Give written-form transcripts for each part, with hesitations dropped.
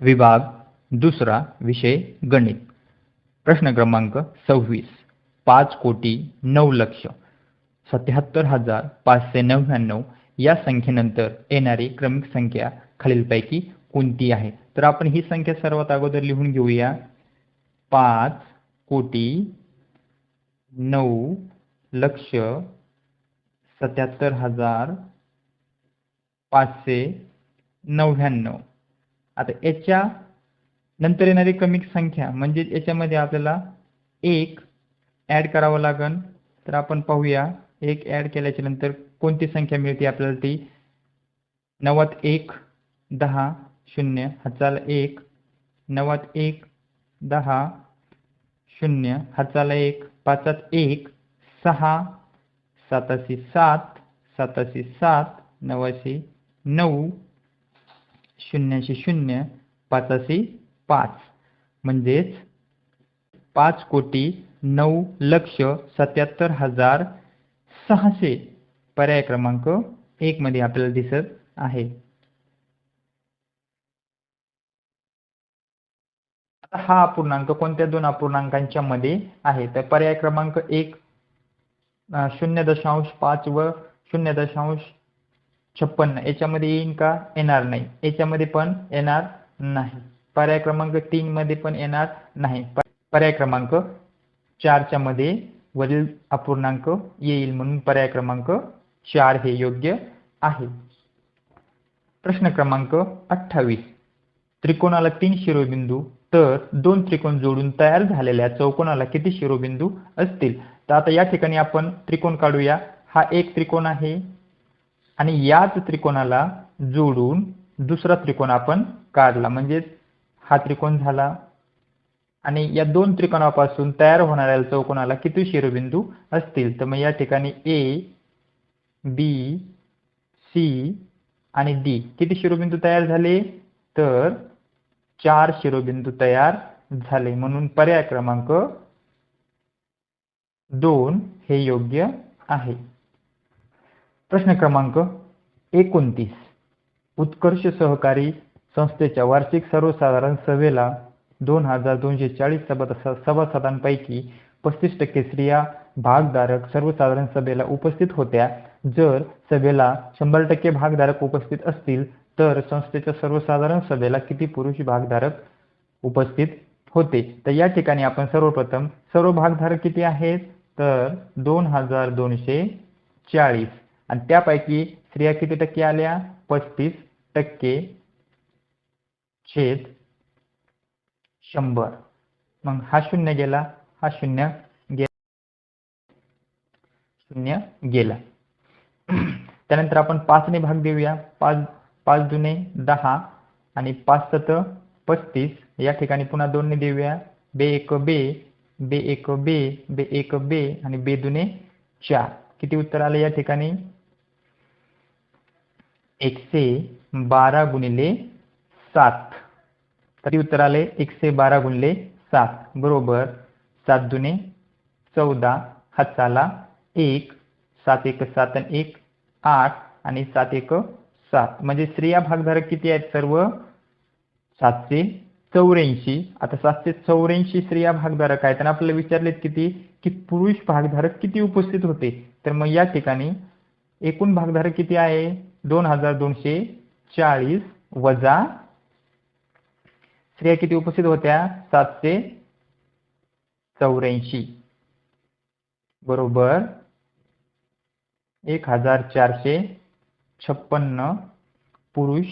विभाग दुसरा विषय गणित. प्रश्न क्रमांक 26. 5,09,77,599 या संख्येनंतर येणारी क्रमिक संख्या खालीलपैकी कोणती आहे? तर आपण ही संख्या सर्वात अगोदर लिहून घेऊया. 5,09,77,599. आता याच्या नंतर येणारी क्रमिक संख्या म्हणजे याच्यामध्ये आपल्याला 1 ऍड करावं लागेल. तर आपण पाहूया 1 ऍड केल्याच्या नंतर कोणती संख्या मिळते आपल्याला ती 91 10 0 हाताला 1 91 10 0 हाताला 1 पाचात 1 6 7 7 7 7 9 9 0 0 5 5 म्हणजेच 5,09,77,600 पर्याय क्रमांक 1 मध्ये आपल्याला दिसत आहे. आता हा अपूर्णांक कोणत्या दोन अपूर्णांकांच्या मध्ये आहे? तर पर्याय क्रमांक 1 0.5 व 0.56 याच्यामध्ये येईल का? येणार नाही. याच्यामध्ये पण येणार नाही. पर्याय क्रमांक 3 मध्ये पण येणार नाही. पर्याय क्रमांक 4 च्या मध्ये वरील अपूर्णांक येईल म्हणून पर्याय क्रमांक 4 हे योग्य आहे. प्रश्न क्रमांक 28. त्रिकोणाला 3 शिरोबिंदू तर 2 त्रिकोण जोडून तयार झालेल्या चौकोनाला किती शिरोबिंदू असतील? तर आता या ठिकाणी आपण त्रिकोण काढूया. हा एक त्रिकोण आहे आणि याच त्रिकोणाला जोडून दुसरा त्रिकोण आपण काढला म्हणजे हा त्रिकोण झाला. आणि या दोन त्रिकोणापासून तयार होणाऱ्या चौकोनाला किती शिरोबिंदू असतील? तर मग या ठिकाणी ए, बी, सी आणि डी किती शिरोबिंदू तयार झाले? तर 4 शिरोबिंदू तयार झाले म्हणून पर्याय क्रमांक 2 हे योग्य आहे. प्रश्न क्रमांक 29. उत्कर्ष सहकारी संस्थेच्या वार्षिक सर्वसाधारण सभेला 2240 सभासदांपैकी 35% स्त्रिया भागधारक सर्वसाधारण सभेला उपस्थित होत्या. जर सभेला 100% भागधारक उपस्थित असतील तर संस्थेच्या सर्वसाधारण सभेला किती पुरुष भागधारक उपस्थित होते? तर या ठिकाणी आपण सर्वप्रथम सर्व भागधारक किती आहेत? तर 2240 आणि त्यापैकी स्त्रिया किती टक्के आल्या? 35% छेद 100. मग हा शून्य गेला, हा शून्य गेला. त्यानंतर आपण 5 ने भाग देऊया. 5 दुने 10 आणि 5 सत 35. या ठिकाणी पुन्हा 2 ने देऊया. बे एक बे, बे एक बे, बे एक बे आणि बे दुने 4. किती उत्तर आले या ठिकाणी? 112 गुणिले 7. किती उत्तर आले? 112 गुणिले 7 बरोबर 7 दुने 14 हाताला 1 7 1 7 आणि 1 8 आणि 7 1 7 म्हणजे स्त्रिया भागधारक किती आहेत? सर्व 784. आता 784 स्त्रिया भागधारक आहेत आणि आपल्याला विचारलेत किती की पुरुष भागधारक किती उपस्थित होते? तर मग या ठिकाणी एकूण भागधारक किती आहे? 2240 वजा स्त्रिया किती उपस्थित होत्या? 784 बरोबर 1456 पुरुष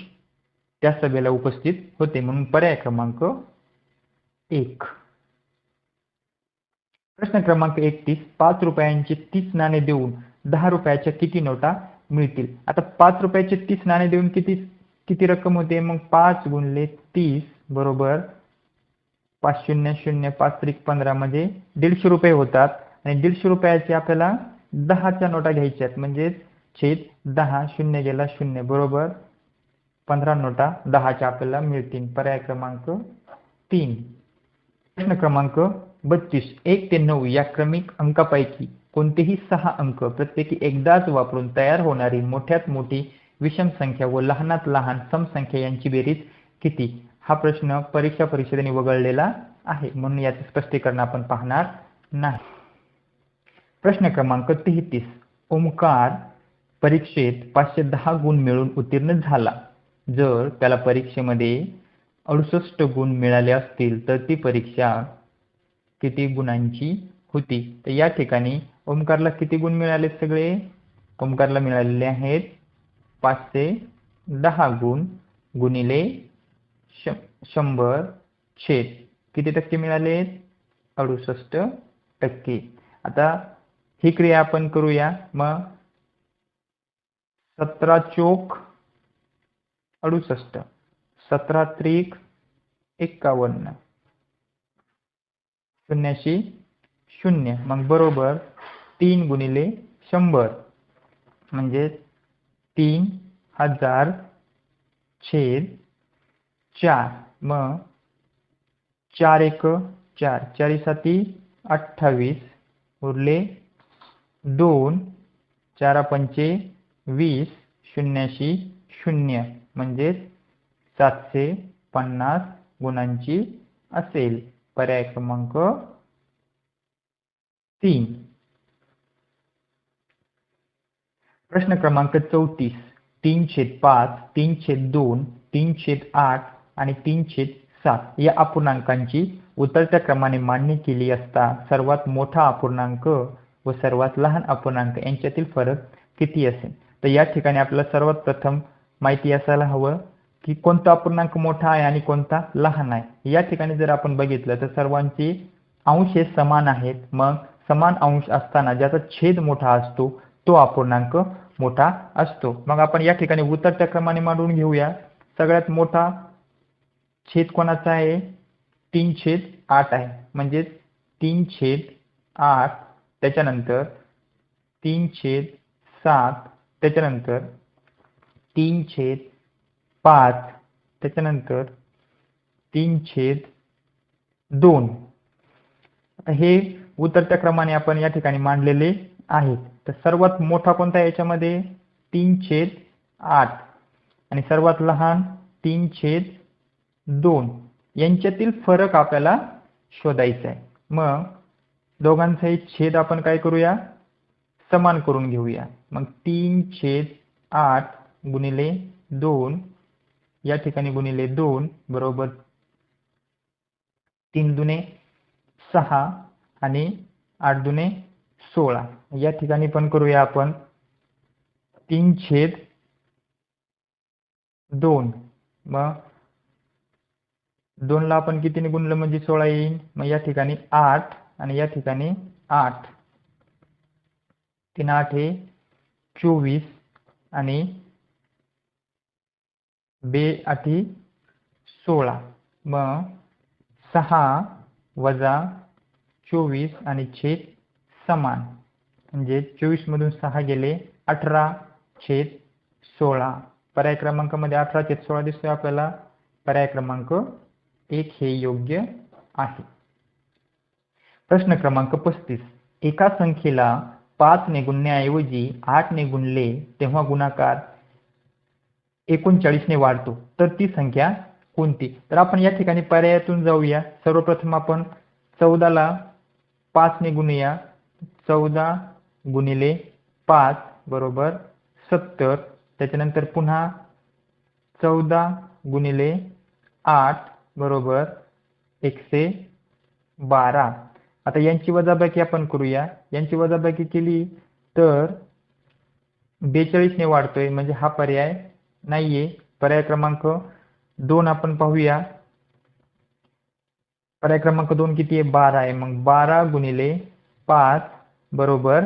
त्या सभेला उपस्थित होते म्हणून पर्याय क्रमांक 1. प्रश्न क्रमांक 31. 5 रुपयांची 30 नाणे देऊन 10 रुपयाच्या किती नोटा मिळतील? आता 5 रुपयाचे 30 नाणे देऊन किती रक्कम होते? मग 5 गुणिले 30 बरोबर 5 0 0 5 त्रिक 15 म्हणजे 150 रुपये होतात आणि 150 रुपयाचे आपल्याला 10च्या नोटा घ्यायच्या आहेत म्हणजे छेद 10 शून्य गेला 0 बरोबर 15 नोटा 10च्या आपल्याला मिळतील. पर्याय क्रमांक 3. प्रश्न क्रमांक 32. 1 ते 9 या क्रमिक अंकापैकी कोणतेही 6 अंक प्रत्येकी एकदाच वापरून तयार होणारी मोठ्यात मोठी विषम संख्या व लहानात लहान सम संख्या यांची बेरीज किती? हा प्रश्न परीक्षा परिषदेने वगळलेला आहे, म्हणून याचे स्पष्टीकरण आपण पाहणार नाही. प्रश्न क्रमांक 33. ओमकार परीक्षेत 510 गुण मिळवून उत्तीर्ण झाला. जर त्याला परीक्षेमध्ये 68 गुण मिळाले असतील तर ती परीक्षा किती गुणांची होती? तर या ठिकाणी ओमकारला किती गुण मिळाले? सगळे ओमकारला मिळालेले आहेत 510 गुण गुणिले 100 छेद किती टक्के मिळाले? 68%. आता ही क्रिया आपण करूया. मग 17 चोक 68, 17 त्रिक 51, शून्याशी 0, मग बरोबर 3 गुणिले 100 म्हणजे 3000 छेद 4. मग 4 एक 4, 4 साती 28 उरले 2, 4 पंचे 20, शून्याशी 0 म्हणजे 750 गुणांची असेल. पर्याय क्रमांक 3. प्रश्न क्रमांक 34. 3/5, 3/2, 3/8 आणि 3/7 या अपूर्णांकांची उतरत्या क्रमाने मांडणी केली असता सर्वात मोठा अपूर्णांक व सर्वात लहान अपूर्णांक यांच्यातील फरक किती असेल? तर या ठिकाणी आपल्याला सर्वात प्रथम माहिती असायला हवं की कोणता अपूर्णांक मोठा आहे आणि कोणता लहान आहे. या ठिकाणी जर आपण बघितलं तर सर्वांचे अंश हे समान आहेत. मग समान अंश असताना ज्याचा छेद मोठा असतो तो अपूर्णांक मोठा असतो. मग आपण या ठिकाणी उतरत्या क्रमाने मांडून घेऊया. सगळ्यात मोठा छेद कोणाचा आहे? 3/8 आहे, म्हणजे 3/8, त्याच्यानंतर 3/7, त्याच्यानंतर 3/5, त्याच्यानंतर 3/2. हे उतरत्या क्रमाने आपण या ठिकाणी मांडलेले आहेत. तर सर्वात मोठा कोणता आहे याच्यामध्ये? 3/8 आणि सर्वात लहान 3/2. यांच्यातील फरक आपल्याला शोधायचा आहे. मग दोघांचाही छेद आपण काय करूया? समान करून घेऊया. मग 3/8 गुणिले 2 या ठिकाणी गुणिले 2 बरोबर 3 दुने 6 आणि 8 दुने 16. या ठिकाणी पण करूया आपण 3/2. मग 2 ला आपण कितीने गुणलं म्हणजे 16 येईल. मग या ठिकाणी 8 आणि या ठिकाणी 8, 3 8 हे 24 आणि 2 8 16. मग 6 वजा 24 आणि छेद समान म्हणजे 24 मधून 6 गेले 18/16. पर्याय क्रमांकामध्ये 18/16 दिसतोय आपल्याला. पर्याय क्रमांक 1 हे योग्य आहे. प्रश्न क्रमांक 35. एका संख्येला 5 ने गुणण्याऐवजी 8 ने गुणले तेव्हा गुणाकार 39 ने वाढतो, तर ती संख्या कोणती? तर आपण या ठिकाणी पर्यायातून जाऊया. सर्वप्रथम आपण 14 ला 5 ने गुणूया. 14 गुणिले 5 बरोबर 70. त्याच्यानंतर पुन्हा 14 गुणिले 8 बरोबर 112. आता यांची वजाबाकी आपण करूया. यांची वजाबाकी केली तर 42 ने वाढतोय, म्हणजे हा पर्याय नाहीये. पर्याय क्रमांक 2 आपण पाहूया. पर्याय क्रमांक 2 किती आहे? 12 आहे. मग 12 गुणिले 5 बरोबर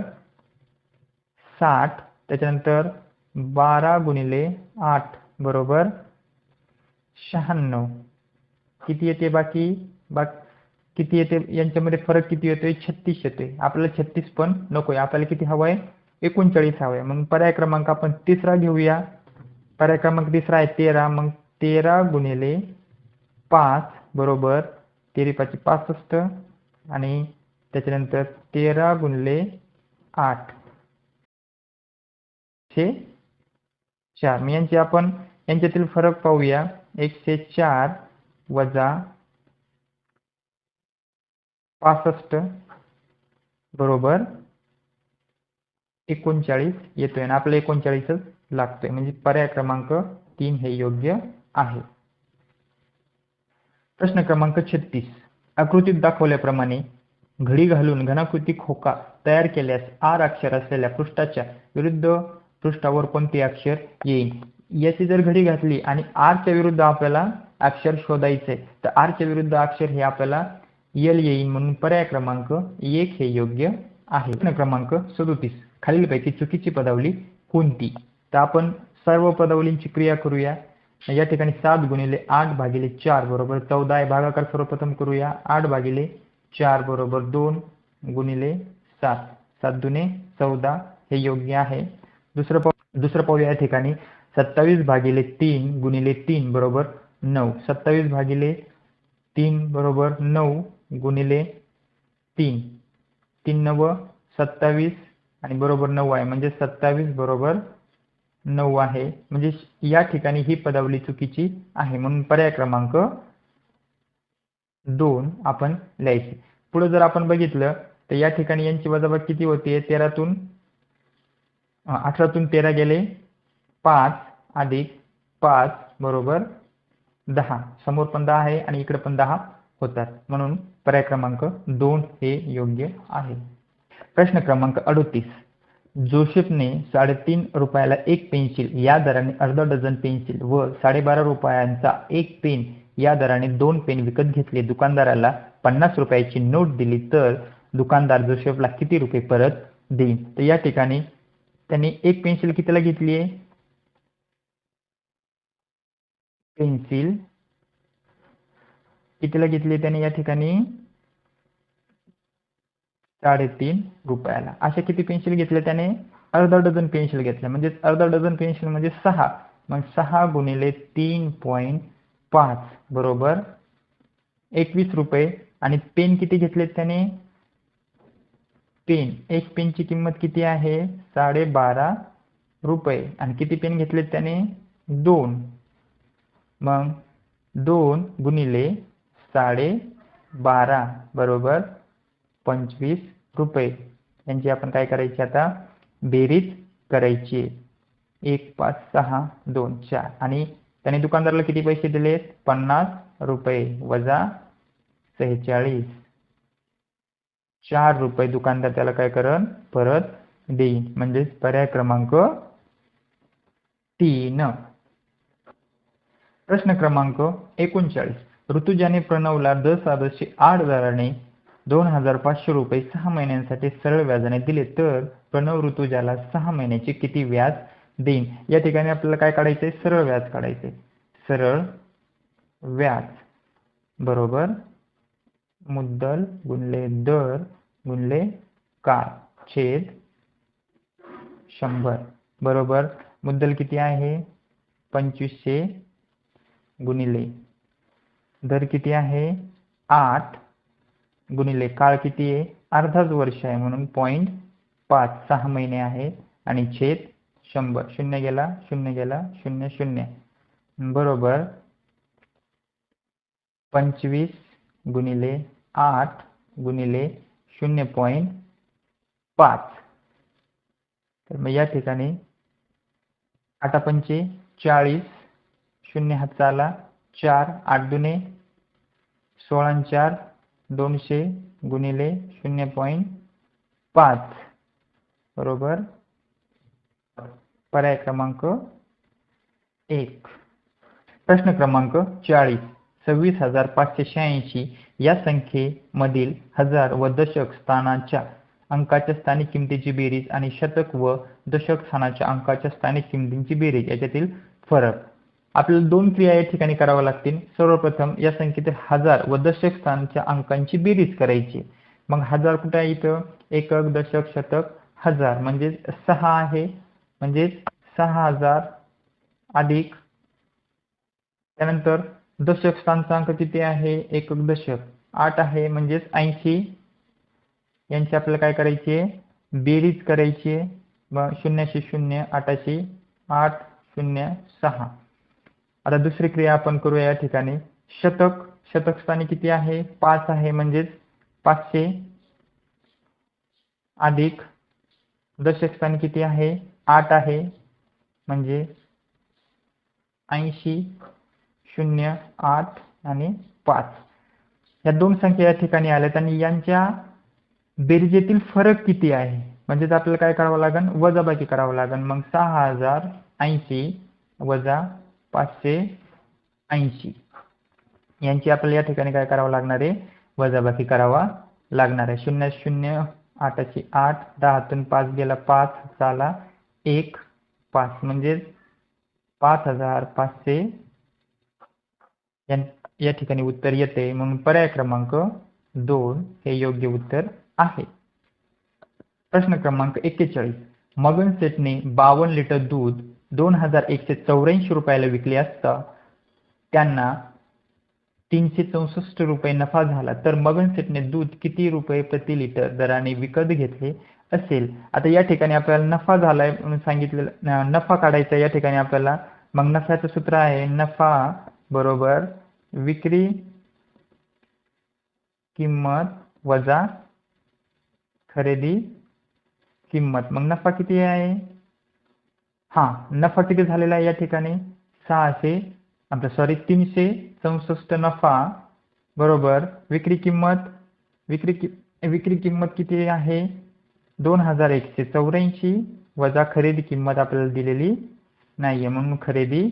60. त्याच्यानंतर 12 गुणिले 8 बरोबर 96. किती येते बाकी? किती येते? यांच्यामध्ये फरक किती येतोय? 36 येतोय. आपल्याला 36 पण नकोय. आपल्याला किती हवंय? 39 हवंय. मग पर्याय क्रमांक आपण तिसरा घेऊया. पर्याय क्रमांक तिसरा आहे 13. मग 13 गुणिले 5 बरोबर 13 5 65 आणि त्याच्यानंतर 13 गुणिले 8 4. मग यांच्यातील फरक पाहूया. 1/4 वजा 65 बरोबर 39 येतोय आणि आपल्याला 39च लागतोय, म्हणजे पर्याय क्रमांक 3 हे योग्य आहे. प्रश्न क्रमांक 36. आकृतीत दाखवल्याप्रमाणे घडी घालून घनाकृती खोका तयार केल्यास आर अक्षर असलेल्या पृष्ठाच्या विरुद्ध पृष्ठावर कोणते अक्षर येईल? याची जर घडी घातली आणि आर च्या विरुद्ध आपल्याला अक्षर शोधायचे, तर आर च्या विरुद्ध अक्षर हे आपल्याला एल येईल, म्हणून पर्याय क्रमांक 1 हे योग्य आहे. प्रश्न क्रमांक 37. खालीलपैकी चुकीची पदावली कोणती? तर आपण सर्व पदावलींची क्रिया करूया. या ठिकाणी 7 गुणिले 8 भागिले 4 बरोबर 14 आहे. भागाकार सर्वप्रथम करूया. 8 भागिले 4 बरोबर 2 गुणिले 7, 7 दुने 14 हे योग्य आहे. दुसरं पाहूया. या ठिकाणी 27 भागिले 3 गुणिले 3 बरोबर 9, 27 भागिले 3 बरोबर 9 गुणिले 3, 3 9 27 आणि बरोबर 9 आहे, म्हणजे 27 बरोबर 9 आहे. म्हणजे या ठिकाणी ही पदावली चुकीची आहे, म्हणून पर्याय क्रमांक 2 आपण लिहायची. पुढे जर आपण बघितलं तर या ठिकाणी यांची वजाबाकी किती होते? 18तून 13 गेले 5 अधिक 5 बरोबर 10. समोर पण 10 आहे आणि इकडे पण 10 होतात, म्हणून पर्याय क्रमांक 2 हे योग्य आहे. प्रश्न क्रमांक 38. जोसेफने 3.5 रुपयाला एक पेन्सिल या दराने अर्धा डझन पेन्सिल व 12.5 रुपयांचा एक पेन या दराने 2 पेन विकत घेतले. दुकानदाराला 50 रुपयाची नोट दिली तर दुकानदार जोसेफला किती रुपये परत देईल? तर या ठिकाणी त्यांनी एक पेन्सिल कितीला घेतली आहे? पेन्सिल कितीला घेतली त्याने? या ठिकाणी 3.5 रुपयाला. अशा किती पेन्सिल घेतल्या त्याने? अर्धा डझन पेन्सिल घेतल्या, म्हणजे अर्धा डझन पेन्सिल म्हणजे 6, मग 6 गुणिले 3.5 बरोबर 21 रुपये. आणि पेन किती घेतलेत त्याने? पेन, एक पेनची किंमत किती आहे? 12.5 रुपये. आणि किती पेन घेतलेत त्याने? 2, मग 2 गुणिले 12.5 बरोबर 25 रुपये. यांची आपण काय करायची आता? बेरीज करायची. 1 5 6 2 4. आणि त्याने दुकानदाराला किती पैसे दिलेत? 50 रुपये वजा 46, 4 रुपये दुकानदार त्याला काय करण? परत देईल, म्हणजे पर्याय क्रमांक 3. प्रश्न क्रमांक 39. ऋतुजाने प्रणवला 10,800 दराने 2,500 रुपये 6 महिन्यांसाठी सरळ व्याजाने दिले, तर प्रणव ऋतुजाला 6 महिन्याचे किती व्याज देईल? या ठिकाणी आपल्याला काय काढायचंय? सरळ व्याज काढायचंय. सरळ व्याज बरोबर मुद्दल गुणिले दर गुणिले काळ छेद 100 बरोबर मुद्दल किती आहे? 2500 गुणिले दर किती आहे? 8 गुणिले काळ किती आहे? अर्धाच वर्ष आहे, म्हणून 0.5 6 महिने आहे, आणि छेद 100. 0 गेला 0 गेला 0 0 बरोबर 25 गुणिले 8 गुणिले 0.5. तर मग या ठिकाणी 8 पंचे 40, 0 हातचा आला 4, 8 दुने 16 4 200 गुणिले 0.5 बरोबर पर्याय क्रमांक 1. प्रश्न क्रमांक 40. 26,586 या संख्येमधील हजार व दशक स्थानाच्या अंकाच्या स्थानिक किमतीची बेरीज आणि शतक व दशक स्थानाच्या अंकाच्या स्थानिक किमतींची बेरीज याच्यातील फरक. आपल्याला 2 क्रिया या ठिकाणी कराव्या लागतील. सर्वप्रथम या संख्येतील हजार व दशक स्थानाच्या अंकांची बेरीज करायची. मग हजार कुठे आहे? इथं एकक दशक शतक हजार, म्हणजे 6 आहे, म्हणजे 6000 अधिक त्यानंतर दशक स्थानचा अंक किती आहे? एकक दशक 8 आहे, म्हणजेच 80. यांची आपल्याला काय करायची? बेरीज करायची. मग 0 0 8 8 0 6. आता दुसरी क्रिया आपण करूया. या ठिकाणी शतक स्थानी किती आहे? 5 आहे, म्हणजेच 500 अधिक दशक स्थानी किती आहे? 8 आहे, म्हणजे 80, 0, 8 आणि 5. या दोन संख्या या ठिकाणी आल्यात आणि यांच्या बेरजेतील फरक किती आहे? म्हणजेच आपल्याला काय करावं लागेल? वजाबाकी करावं लागेल. मग 6080 वजा 580 यांची आपल्याला या ठिकाणी काय करावं लागणार आहे? वजाबाकी करावा लागणार आहे. 0 0 8 8, 10 5 गेला 5, झाला 1 5, म्हणजेच 5500 या ठिकाणी उत्तर येते. म्हणून पर्याय क्रमांक 2 हे योग्य उत्तर आहे. प्रश्न क्रमांक 41. मगन सेठने 52 लिटर दूध 2184 रुपयाला विकले असता त्यांना 364 रुपये नफा झाला, तर मगन सेठने दूध किती रुपये प्रति लिटर दराने विकत घेतले असेल? आता या ठिकाणी आपल्याला नफा झालाय म्हणून सांगितलेलं, नफा काढायचा या ठिकाणी आपल्याला. मग नफ्याचं सूत्र आहे नफा बरोबर विक्री किंमत वजा खरेदी किंमत. मग नफा किती आहे? नफा किती झालेला आहे या ठिकाणी? 364 नफा बरोबर विक्री किंमत किती आहे? 2184 वजा खरेदी किंमत आपल्याला दिलेली नाहीये, म्हणून खरेदी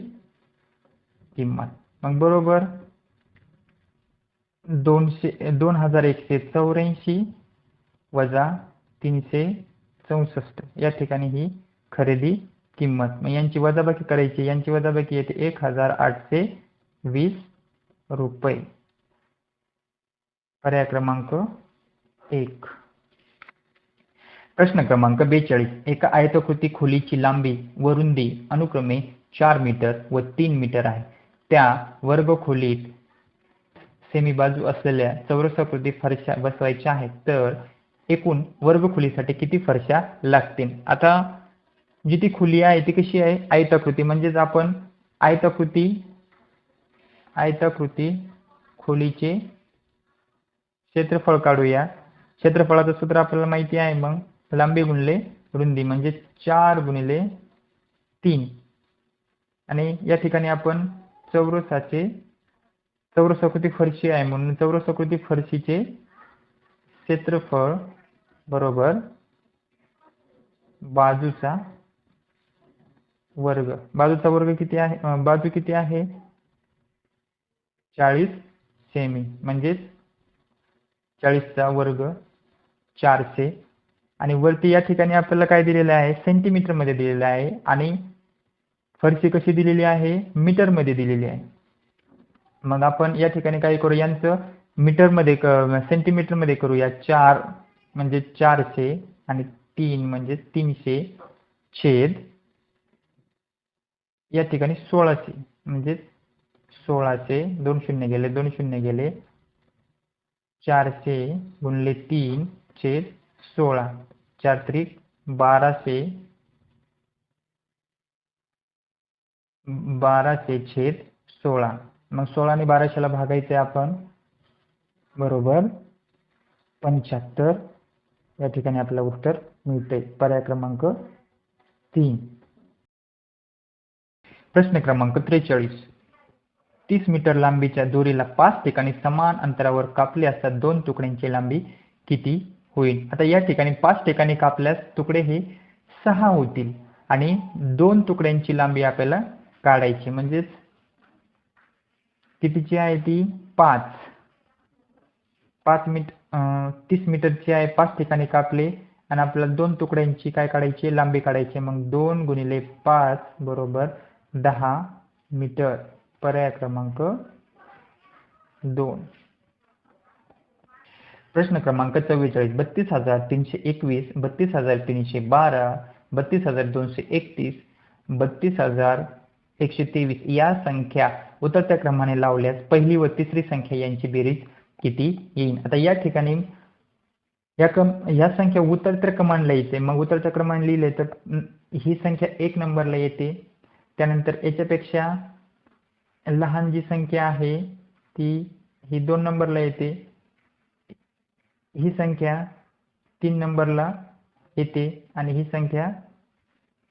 किंमत. मग बरोबर 2184 वजा 364 या ठिकाणी ही खरेदी किंमत. मग यांची वजाबाकी करायची, यांची वजाबाकी येते 1820 रुपये. पर्याय क्रमांक 1. प्रश्न क्रमांक 42. एका आयताकृती खोलीची लांबी व रुंदी अनुक्रमे 4 मीटर व 3 मीटर आहे. त्या वर्ग खोलीत सेमी बाजू असलेल्या चौरसाकृती फरशा बसवायच्या आहेत, तर एकूण वर्ग खोलीसाठी किती फरशा लागतील? आता जी ती खोली आहे ती कशी आहे? आयताकृती. म्हणजेच आपण आयताकृती खोलीचे क्षेत्रफळ काढूया. क्षेत्रफळाचं सूत्र आपल्याला माहिती आहे. मग लांबी गुणिले रुंदी म्हणजे 4 गुणिले 3, आणि या ठिकाणी आपण चौरसाकृती फरशी आहे म्हणून चौरसाकृती फरशीचे क्षेत्रफळ बरोबर बाजूचा वर्ग. बाजूचा वर्ग किती आहे? बाजू किती आहे? 40 सेमी, म्हणजेच 40चा वर्ग 400. आणि वरती या ठिकाणी आपल्याला काय दिलेलं आहे? सेंटीमीटर मध्ये दिलेलं आहे, आणि फरशी कशी दिलेली आहे? मीटर मध्ये दिलेली आहे. मग आपण या ठिकाणी काय करू? यांचं मीटर मध्ये सेंटीमीटर मध्ये करूया. 4 म्हणजे 400 आणि 3 म्हणजे 300 छेद या ठिकाणी 1600, म्हणजे 1600, 2 शून्य गेले 2 शून्य गेले, 400 गुणिले 3 छेद 16, 4 त्रिक 1200, 1200 छेद 16. मग 16 ने 1200ला भागायचे आपण, बरोबर 75. या ठिकाणी आपल्याला उत्तर मिळते. पर्याय क्रमांक 3. प्रश्न क्रमांक 43. 30 मीटर लांबीच्या दोरीला 5 ठिकाणी समान अंतरावर कापले असता 2 तुकड्यांची लांबी किती होईल? आता या ठिकाणी 5 ठिकाणी कापल्यास तुकडे हे 6 होतील, आणि 2 तुकड्यांची लांबी आपल्याला काढायची. म्हणजेच कितीची आहे ती? 5 30 मीटरची आहे. 5 ठिकाणी कापले आणि आपल्याला 2 तुकड्यांची काय काढायची? लांबी काढायची. मग 2 गुणिले 5 बरोबर 10 मीटर. पर्याय क्रमांक 2. प्रश्न क्रमांक 44. 32,321, 32,312, 32,231, 32,123 या संख्या उतरत्या क्रमाने लावल्यास पहिली व तिसरी संख्या यांची बेरीज किती येईल? आता या ठिकाणी या संख्या उतरत्या क्रमाने लिहायचे. मग उतरत्या क्रमाने लिहिले तर ही संख्या 1 नंबरला येते. त्यानंतर याच्यापेक्षा लहान जी संख्या आहे ती ही 2 नंबरला येते, ही संख्या 3 नंबरला येते आणि ही संख्या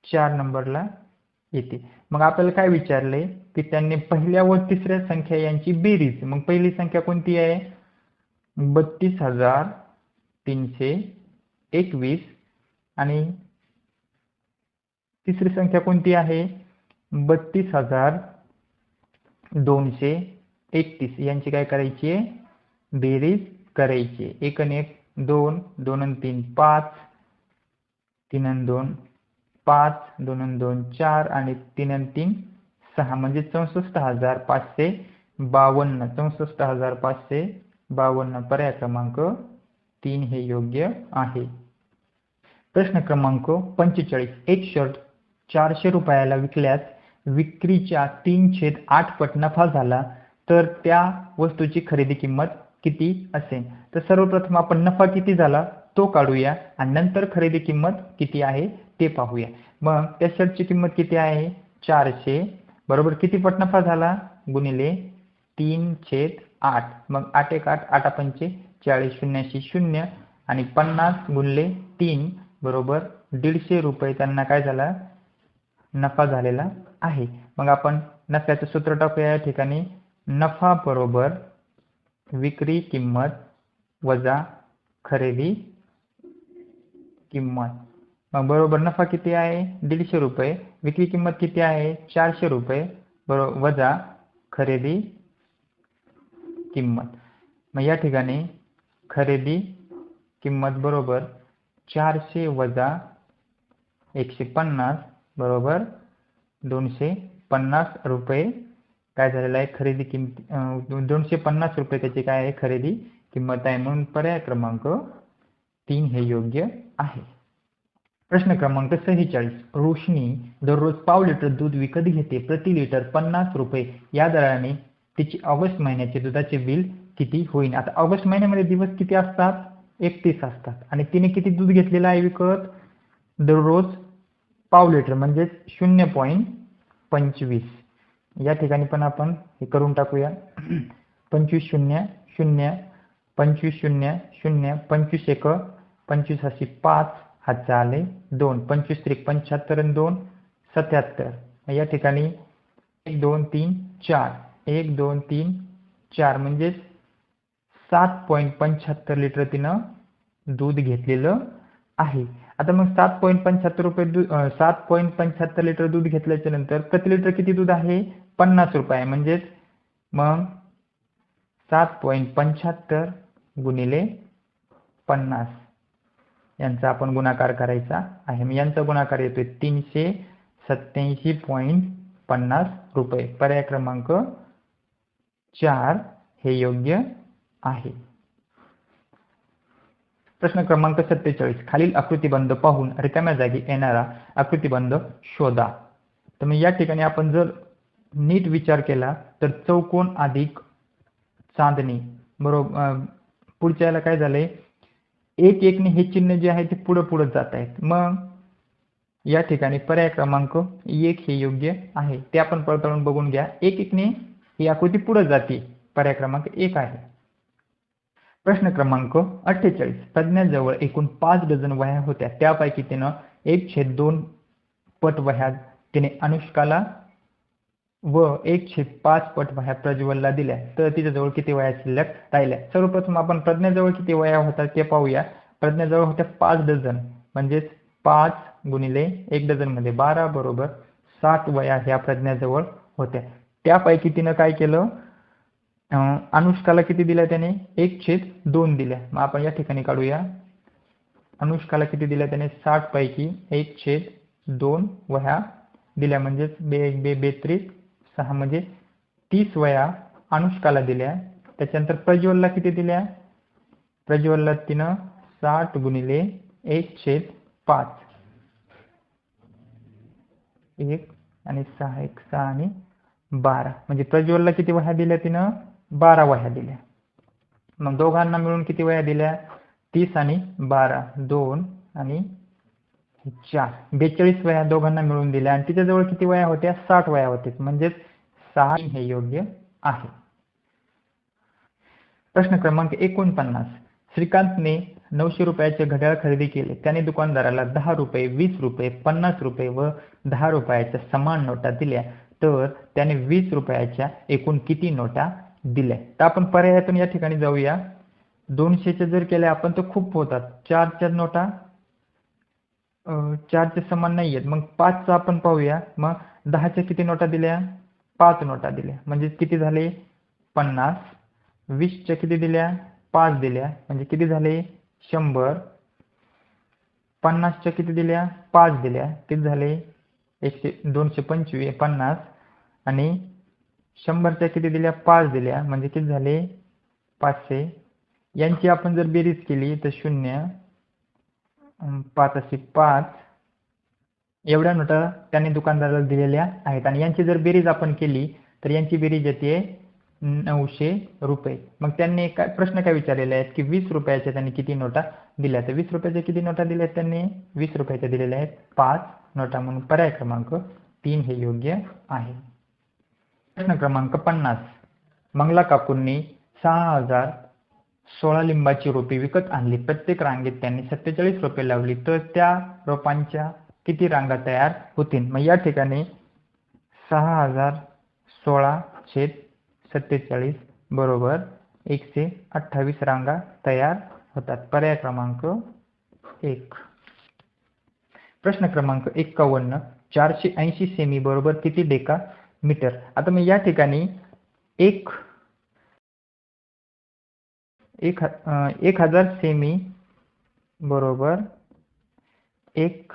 4 नंबरला येते. मग आपल्याला काय विचारले की त्यांनी पहिल्या व तिसऱ्या संख्या यांची बेरीज. मग पहिली संख्या कोणती आहे? 32,321 आणि तिसरी संख्या कोणती आहे? 32,231. यांची काय करायची आहे? बेरीज करायची. 1 आणि 1 2, 2 आणि 3 5, 3 आणि 2 5, 2 आणि 2 4 आणि 3 आणि 3 6 म्हणजे 64,552. 64,552 पर्याय क्रमांक 3 हे योग्य आहे. प्रश्न क्रमांक 45. एक शर्ट 400 रुपयाला विकल्यास विक्रीच्या 3/8 पट नफा झाला तर त्या वस्तूची खरेदी किंमत किती असेल? तर सर्वप्रथम आपण नफा किती झाला तो काढूया आणि नंतर खरेदी किंमत किती आहे ते पाहूया. मग त्या शर्टची किंमत किती आहे? 400 बरोबर किती पट नफा झाला? गुणिले 3/8. मग 8 1 8 8 5 40 0 0 आणि 50 गुणिले 3 बरोबर 150 रुपये त्यांना काय झाला? नफा झालेला आहे. मग आपण नफ्याचं सूत्र टाकूया या ठिकाणी. नफा बरोबर विक्री किंमत वजा खरेदी किंमत. मग बरोबर नफा किती आहे? 150 रुपये. विक्री किंमत किती आहे? 400 रुपये बरोबर वजा खरेदी किंमत. मग या ठिकाणी खरेदी किंमत बरोबर 400 वजा 150 बरोबर 250 रुपये काय झालेला आहे? खरेदी किंमत 250 रुपये त्याची काय आहे? खरेदी किंमत आहे. म्हणून पर्याय क्रमांक 3 हे योग्य आहे. प्रश्न क्रमांक 46. रोशनी दररोज पाव लिटर दूध विकत घेते. प्रति लिटर 50 रुपये या दराने तिची ऑगस्ट महिन्याचे दुधाचे बिल किती होईल? आता ऑगस्ट महिन्यामध्ये दिवस किती असतात? 31 असतात आणि तिने किती दूध घेतलेलं आहे विकत? दररोज पाव लिटर म्हणजेच 0.25. या ठिकाणी पण आपण हे करून टाकूया. 25 0 0 25 0 0 25 1 25 अशी 5 हातचा आले 2 25 3 75 आणि 2 77. या ठिकाणी 1 2 3 4 1 2 3 4 म्हणजेच 7.75 लिटर तिनं दूध घेतलेलं आहे. आता मग 7.75 रुपये 7.75 लिटर दूध घेतल्याच्या नंतर प्रति लिटर किती दूध आहे? 50 रुपये. म्हणजेच मग 7.75 गुणिले 50 यांचा आपण गुणाकार करायचा आहे. यांचा गुणाकार येतोय 387.50 रुपये. पर्याय क्रमांक 4 हे योग्य आहे. प्रश्न क्रमांक 47. खालील आकृतिबंध पाहून रिकाम्या जागी येणारा आकृतिबंध शोधा. तर मग या ठिकाणी आपण जर नीट विचार केला तर चौकोन अधिक चांदणी बरोबर. पुढच्या याला काय झालंय? 1 1 ने हे चिन्ह जे आहे ते पुढे पुढे जात आहेत. मग या ठिकाणी पर्याय क्रमांक 1 हे योग्य आहे. ते आपण पडताळून बघून घ्या. 1 1 ने ही आकृती पुढे जाते. पर्याय क्रमांक 1 आहे. प्रश्न क्रमांक 48. प्रज्ञाजवळ एकूण 5 डझन वह्या होत्या. त्यापैकी तिनं 1/2 पट वह्या तिने अनुष्काला व 1/5 पट वह्या प्रज्वलला दिल्या. तर तिच्याजवळ किती वह्या शिल्लक राहिल्या? सर्वप्रथम आपण प्रज्ञाजवळ किती वह्या होत्या ते पाहूया. प्रज्ञाजवळ होत्या 5 डझन म्हणजेच 5 गुणिले 1 डझन मध्ये 12 बरोबर 60 वह्या ह्या प्रज्ञाजवळ होत्या. त्यापैकी तिनं काय केलं? अनुष्काला किती दिल्या त्याने? 1/2 दिल्या. मग आपण या ठिकाणी काढूया. अनुष्काला किती दिल्या त्याने? 60 पैकी 1/2 वह्या दिल्या म्हणजेच 2 1 2 32 6 म्हणजे 30 वह्या अनुष्काला दिल्या. त्याच्यानंतर प्रज्वलला किती दिल्या? प्रज्वलला तिनं 60 गुणिले 1/5 1 आणि 6 1 6 आणि 12 म्हणजे प्रज्वलला किती वह्या दिल्या तिनं? 12 वह्या दिल्या. मग दोघांना मिळून किती वह्या दिल्या? 30 आणि 12 2 आणि 4 42 वह्या दोघांना मिळून दिल्या. आणि तिच्याजवळ किती वह्या होत्या? 60 वह्या होत्या. म्हणजेच 6 हे योग्य आहे. प्रश्न क्रमांक 49. श्रीकांतने 900 रुपयाचे घड्याळ खरेदी केले. त्याने दुकानदाराला 10 रुपये, 20 रुपये, 50 रुपये व 10 रुपयाच्या समान नोटा दिल्या. तर त्याने 20 रुपयाच्या एकूण किती नोटा दिल्या? तर आपण पर्यायातून या ठिकाणी जाऊया. 200च्या जर केल्या आपण तर खूप होतात. 4च्या नोटा 4च्या समान नाही आहेत. मग 5चा आपण पाहूया. मग 10च्या किती नोटा दिल्या? 5 नोटा दिल्या. म्हणजे किती झाले? 50. 20च्या किती दिल्या? 5 दिल्या. म्हणजे किती झाले? 100. 50च्या किती दिल्या? 5 दिल्या. किती झाले? 225 50. आणि 100च्या किती दिल्या? 5 दिल्या. म्हणजे किती झाले? 500. यांची आपण जर बेरीज केली तर 0 5 असे 5 एवढ्या नोटा त्यांनी दुकानदाराला दिलेल्या आहेत. आणि यांची जर बेरीज आपण केली तर यांची बेरीज येते 900 रुपये. मग त्यांनी प्रश्न काय विचारलेले आहेत की 20 रुपयाच्या त्यांनी किती नोटा दिल्या? तर 20 रुपयाच्या किती नोटा दिल्या त्यांनी? 20 रुपयाच्या दिलेल्या आहेत 5 नोटा. म्हणून पर्याय क्रमांक 3 हे योग्य आहे. प्रश्न क्रमांक 50. मंगला काकूंनी 6016 लिंबाची रोपे विकत आणली. प्रत्येक रांगेत त्यांनी 47 रोपे लावली. तर त्या रोपांच्या किती रांगा तयार होतील? मग या ठिकाणी 6016 छेद 47 बरोबर 128 रांगा तयार होतात. पर्याय क्रमांक 1. प्रश्न क्रमांक 51. 480 सेमी बरोबर किती डेका मीटर? आता मी या ठिकाणी 1000 सेमी बरोबर 1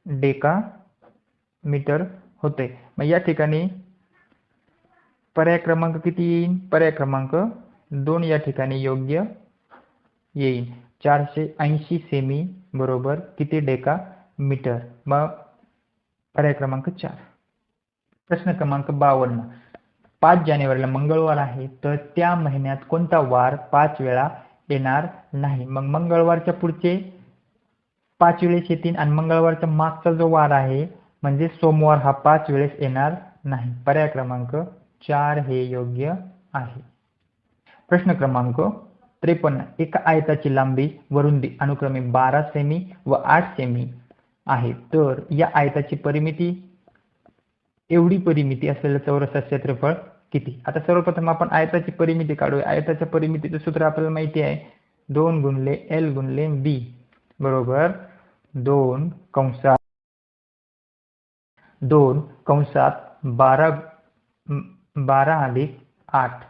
डेका मीटर होते. मग या ठिकाणी पर्याय क्रमांक किती येईल? पर्याय क्रमांक 2 या ठिकाणी योग्य येईल. 480 सेमी बरोबर किती डेका मीटर? मग पर्याय क्रमांक 4. प्रश्न क्रमांक 52. 5 जानेवारीला मंगळवार आहे. तर त्या महिन्यात कोणता वार 5 वेळा येणार नाही? मग मंगळवारच्या पुढचे 5 वेळेस येतील आणि मंगळवारच्या मागचा जो वार आहे म्हणजे सोमवार हा 5 वेळेस येणार नाही. पर्याय क्रमांक 4 हे योग्य आहे. प्रश्न क्रमांक 53. एका आयताची लांबी व रुंदी अनुक्रमे 12 सेमी व 8 सेमी आहे. तर या आयताची परिमिती एवढी परिमिती असलेलं चौरसाचं क्षेत्रफळ किती? आता सर्वप्रथम आपण आयताची परिमिती काढूया. आयताच्या परिमितीचं सूत्र आपल्याला माहिती आहे. 2 गुणिले L गुणिले B बरोबर 2 कंसात 12 अधिक 8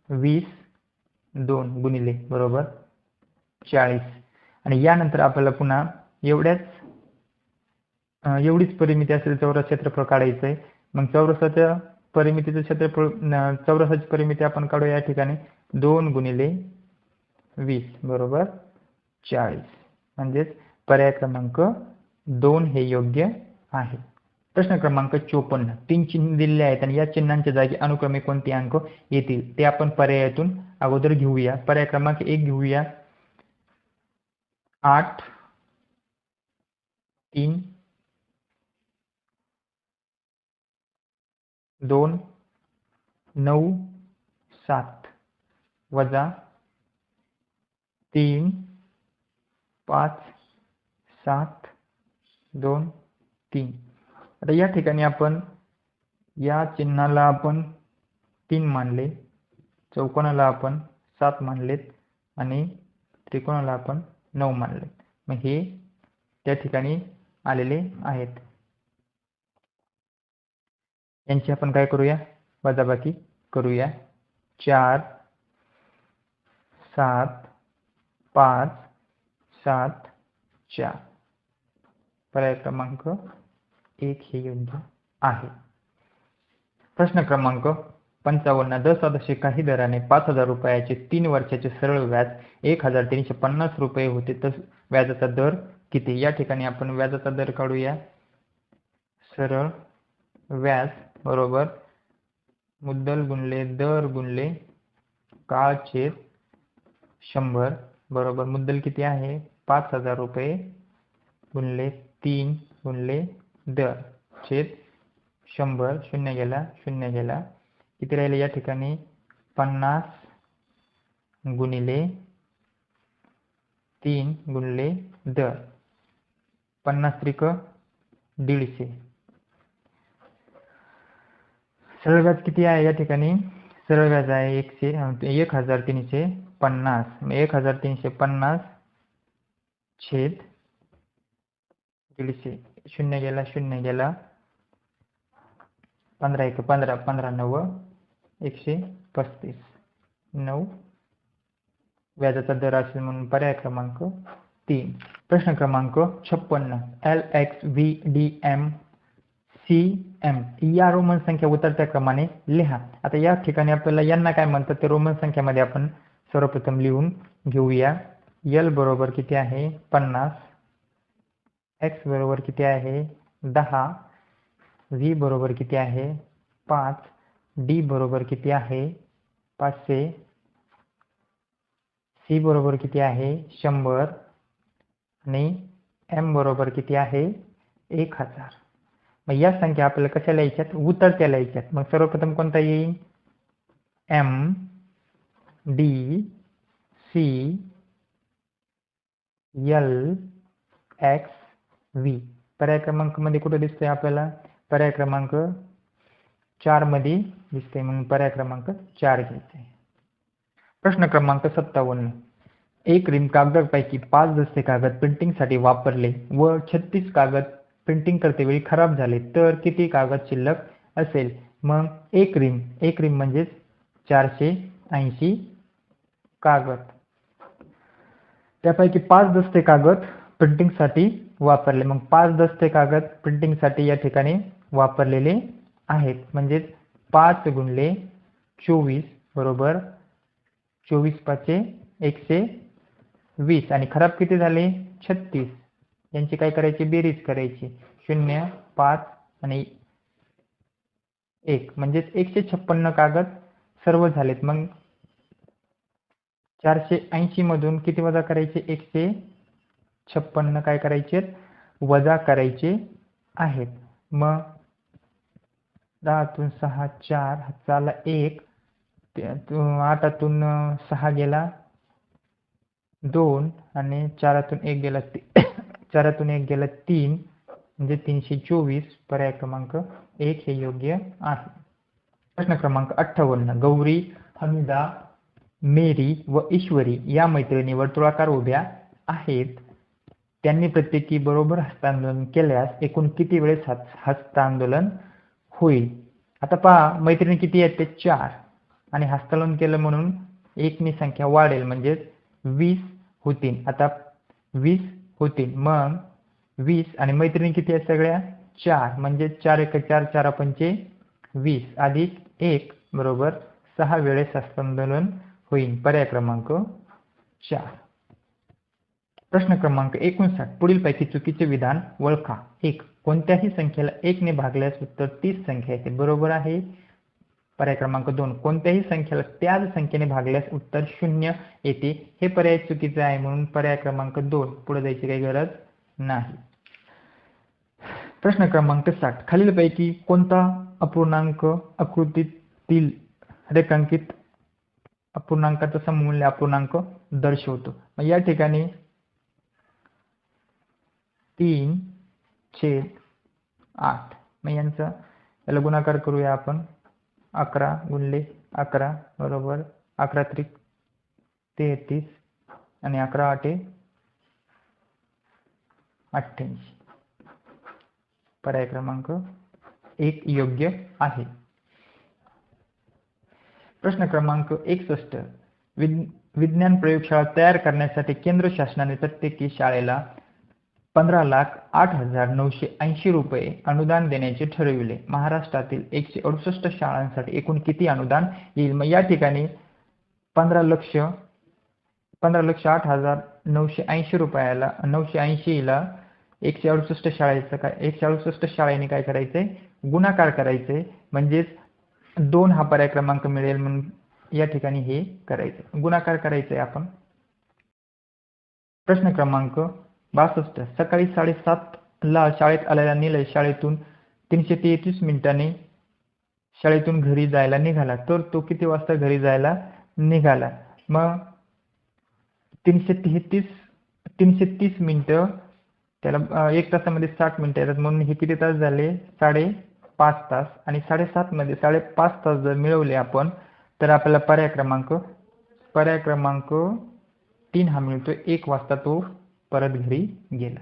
20 2 गुणिले बरोबर 40. आणि यानंतर आपल्याला पुन्हा एवढीच परिमिती असेल चौरस क्षेत्रफळ काढायचं आहे. मग चौरसाच्या परिमितीचं क्षेत्रफळ चौरसाची परिमिती आपण काढूया या ठिकाणी 2 गुणिले 20 बरोबर 40. म्हणजेच पर्याय क्रमांक 2 हे योग्य आहे. प्रश्न क्रमांक 54. 3 चिन्ह दिलेले आहेत आणि या चिन्हांच्या जागी अनुक्रमे कोणते अंक येतील ते आपण पर्यायातून अगोदर घेऊया. पर्याय क्रमांक 1 घेऊया. 8 3 2 9 7 वजा 3 5 7 2 3. आता या ठिकाणी आपण या चिन्हाला आपण 3 मानले, चौकोनाला आपण 7 मानलेत आणि त्रिकोणाला आपण 9 मानले. मग हे त्या ठिकाणी आलेले आहेत. यांची आपण काय करूया? वजाबाकी करूया. 4 7 5 7 4. पर्याय क्रमांक 1 हे योग्य आहे. प्रश्न क्रमांक 55. 10 सदस्य काही दराने 5000 रुपयाचे 3 वर्षाचे सरळ व्याज 1350 रुपये होते. तर व्याजाचा दर किती? या ठिकाणी आपण व्याजाचा दर काढूया. सरळ व्याज बरोबर मुद्दल गुणले दर गुणले काळ छेद 100 बरोबर मुद्दल किती आहे? 5000 रुपये गुणले 3 गुणले दर छेद 100. 0 गेला 0 गेला. किती राहिले या ठिकाणी? 50 गुणिले 3 गुणिले दर 50 त्रिक 150. सरळ व्याज किती आहे या ठिकाणी? सरळ व्याज आहे 1350. 1350 छेद 150. शून्य गेला 15 1 15 15 9 135. 9 व्याजाचा दर असेल म्हणून पर्याय क्रमांक 3. प्रश्न क्रमांक 56. LXVDMCM या रोमन संख्या उतरत्या क्रमाने लिहा. आता या ठिकाणी आपल्याला यांना काय म्हणतात ते रोमन संख्यामध्ये आपण सर्वप्रथम लिहून घेऊया. L बरोबर किती आहे? 50. X बरोबर किती आहे? 10. V बरोबर किती आहे? 5. D बरोबर किती आहे? 500. C बरोबर किती आहे? 100. आणि M बरोबर किती आहे? 1000. मग या संख्या आपल्याला कशा लिहायच्यात? उतरत्या लिहायच्यात. मग सर्वप्रथम कोणता येईल? M D C L X V. पर्याय क्रमांक मध्ये कुठे दिसतोय आपल्याला? पर्याय क्रमांक 4 मध्ये दिसतोय म्हणून पर्याय क्रमांक 4 घ्यायचा आहे. प्रश्न क्रमांक 57. एक रिम कागदापैकी 5 दस्ते कागद प्रिंटिंगसाठी वापरले व 36 कागद प्रिंटिंग करतेवेळी खराब झाले तर किती कागद शिल्लक असेल? मग एक रिम म्हणजेच 480 कागद. त्यापैकी 5 दस्ते कागद प्रिंटिंगसाठी वापरले. मग 5 दस्ते कागद प्रिंटिंगसाठी या ठिकाणी वापरलेले आहेत. म्हणजेच 5 गुणिले 24 बरोबर 24 पाचे 120. आणि खराब किती झाले? 36. यांची काय करायची? बेरीज करायची. 0 5 आणि 1 म्हणजेच 156 कागद सर्व झालेत. मग 480 मधून किती वजा करायचे? 156 काय करायचे? वजा करायचे आहेत. मग 10तून 6 4 हाताला 1, 8तून 6 गेला 2 आणि 4तून 1 गेला 3 म्हणजे 324. पर्याय क्रमांक 1 हे योग्य आहे. प्रश्न क्रमांक 58. गौरी, हमीदा, मेरी व ईश्वरी या मैत्रिणी वर्तुळाकार उभ्या आहेत. त्यांनी प्रत्येकी बरोबर हस्तांदोलन केल्यास एकूण किती वेळेस हस्तांदोलन होईल? आता पहा, मैत्रिणी किती आहेत? ते 4 आणि हस्तांदोलन केलं म्हणून 1 नी संख्या वाढेल म्हणजेच 20 होतील. आता 20 होतील. मग 20 आणि मैत्रिणी किती आहेत? सगळ्या 4 म्हणजे 4 1 4 4 पंचे 20 अधिक 1 बरोबर 6 वेळेस हस्तांदोलन होईल. पर्याय क्रमांक 4. प्रश्न क्रमांक 59. पुढीलपैकी चुकीचे विधान ओळखा. 1. कोणत्याही संख्येला 1 ने भागल्यास उत्तर 30 संख्या येते. बरोबर आहे. पर्याय क्रमांक 2. कोणत्याही संख्येला त्याच संख्येने भागल्यास उत्तर 0 येते. हे पर्याय चुकीचे आहे म्हणून पर्याय क्रमांक 2 पुढे जायची काही गरज नाही. प्रश्न क्रमांक 60. खालीलपैकी कोणता अपूर्णांक आकृतीतील रेखांकित अपूर्णांकाचा सममूल्य अपूर्णांक दर्शवतो? मग या ठिकाणी 3/8. मग याला गुणाकार करूया आपण. 11 गुणिले 11 बरोबर 11 त्रिक 33 आणि 11 8 88. पर्याय क्रमांक 1 योग्य आहे. प्रश्न क्रमांक 61. विज्ञान प्रयोगशाळा तयार करण्यासाठी केंद्र शासनाने प्रत्येकी शाळेला 15,08,980 रुपये अनुदान देण्याचे ठरविले. महाराष्ट्रातील 168 शाळांसाठी एकूण किती अनुदान येईल? मग या ठिकाणी 15,08,980 रुपयाला 980 ला 168 शाळेचं काय 168 शाळेने काय करायचंय? गुणाकार करायचंय. म्हणजेच 2 हा पर्याय क्रमांक मिळेल म्हणून या ठिकाणी हे करायचं. गुणाकार करायचंय आपण. प्रश्न क्रमांक 62. सकाळी 7:30 ला शाळेत आलेला निलय शाळेतून 333 मिनिटांनी शाळेतून घरी जायला निघाला, तर तो किती वाजता घरी जायला निघाला? मग 333 330 मिनिटं त्याला 1 तासामध्ये 60 मिनिटं येतात, म्हणून हे किती तास झाले? 5.5 तास. आणि 7.5 मध्ये 5.5 तास जर मिळवले आपण, तर आपल्याला पर्याय क्रमांक 3 हा मिळतोय. 1 वाजता तो परत घरी गेला.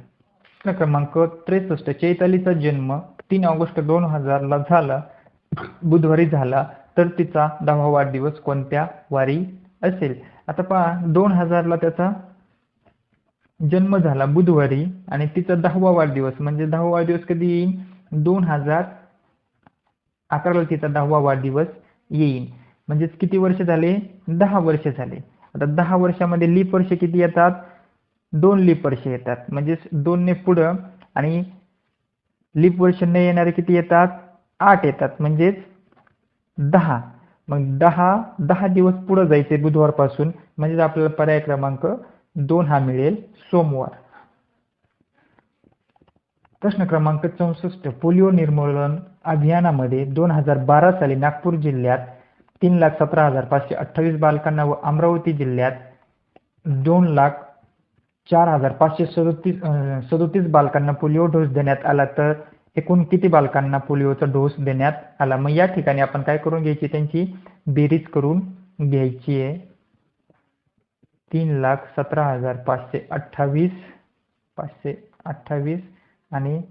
प्रश्न क्रमांक 63. चैतालीचा जन्म 3 ऑगस्ट 2000 ला झाला, बुधवारी झाला, तर तिचा 10वा वाढदिवस कोणत्या वारी असेल? आता पहा, 2000 ला त्याचा जन्म झाला बुधवारी आणि तिचा 10वा वाढदिवस, म्हणजे 10वा वाढदिवस कधी येईल? 2011 ला तिचा 10वा वाढदिवस येईल. म्हणजेच किती वर्ष झाले? 10 वर्ष झाले. आता 10 वर्षामध्ये लीप वर्ष किती येतात? 2 लीप वर्ष येतात. म्हणजेच 2 ने पुढं आणि लीप वर्ष न येणारे किती येतात? 8 येतात. म्हणजेच 10. मग 10 दिवस पुढे जायचे बुधवारपासून, म्हणजेच आपल्याला पर्याय क्रमांक 2 हा मिळेल, सोमवार. प्रश्न क्रमांक 64. पोलिओ निर्मूलन अभियानामध्ये 2012 साली नागपूर जिल्ह्यात 3,17,528 बालकांना व अमरावती जिल्ह्यात 2,04,537 बालकांना पोलिओ डोस देण्यात आला, तर एकूण किती बालकांना पोलिओचा डोस देण्यात आला? मग या ठिकाणी आपण काय करून घ्यायची? त्यांची बेरीज करून घ्यायची आहे. 3,17,528 आणि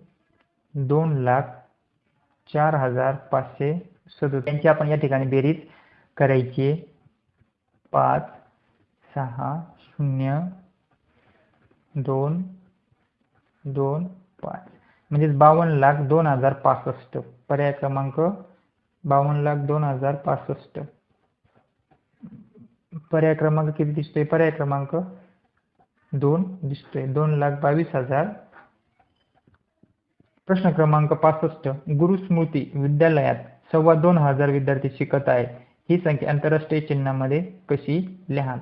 2,04,537 यांची आपण या ठिकाणी बेरीज करायची आहे. 5, 6, 0, 2, 2, 5 म्हणजेच 52,02,065. पर्याय क्रमांक 52,02,065. पर्याय क्रमांक किती दिसतोय? पर्याय क्रमांक 2 दिसतोय, 2,22,000. प्रश्न क्रमांक 65. गुरुस्मृती विद्यालयात 2,25,000 विद्यार्थी शिकत आहेत. ही संख्या आंतरराष्ट्रीय चिन्हामध्ये कशी लिहाल?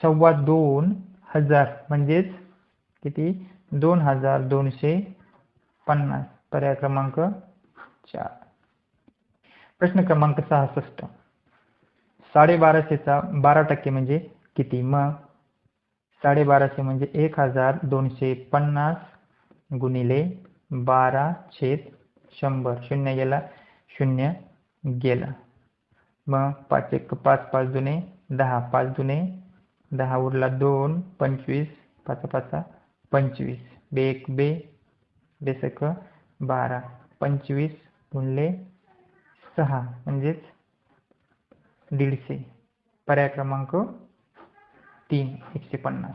2,25,000 म्हणजेच किती? 2,250. पर्याय क्रमांक 4. प्रश्न क्रमांक 66. 1250चा 12% म्हणजे किती? मग 1250 म्हणजे 1,250 गुणिले 12/100. 0 गेला, 0 गेला. मग 5 1 5, 5 दुने 10, 5 दुने 10 उरला 2, 25, 5 5 25, 2 1 2, 2 1 12, 25 गुणिले 6 म्हणजेच 150. पर्याय क्रमांक 3, 150.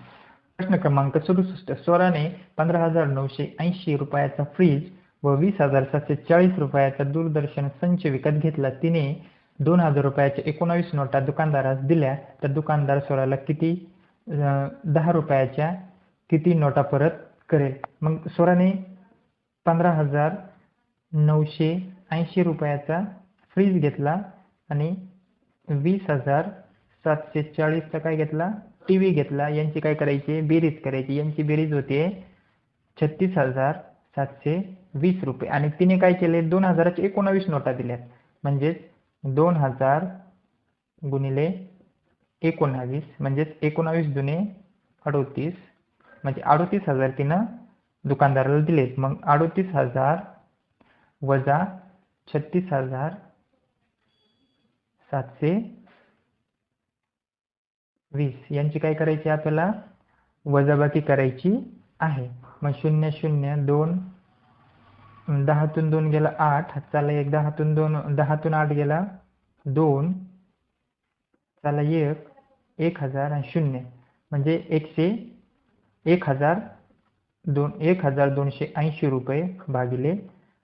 प्रश्न क्रमांक 67. स्वराने 15,980 रुपयाचा फ्रीज व 20,740 रुपयाचा दूरदर्शन संच विकत घेतला. तिने 2,000 रुपयाच्या 19 नोटा दुकानदारास दिल्या, तर दुकानदार स्वराला किती 10 रुपयाच्या किती नोटा परत करेल? मग स्वराने 15,980 रुपयाचा फ्रीज घेतला आणि 20,740 चा काय घेतला? टीव्ही घेतला. यांची काय करायची? बेरीज करायची. यांची बेरीज होते 36,720 रुपये. आणि तिने काय केले? 2,000च्या 19 नोटा दिल्यात. म्हणजेच 2,000 गुणिले 19 म्हणजेच 19 दुने 38, म्हणजे 38,000 तिनं दुकानदाराला दिलेत. मग 38,000 वजा 36,720 यांची काय करायची? आपल्याला वजाबाकी करायची आहे. मग 0 0 2, 10तून 2 गेला 8, चला 1, 10तून 2, 10तून 8 गेला 2, चला 1, 1,000 आणि 0 म्हणजे 1,280 रुपये भागिले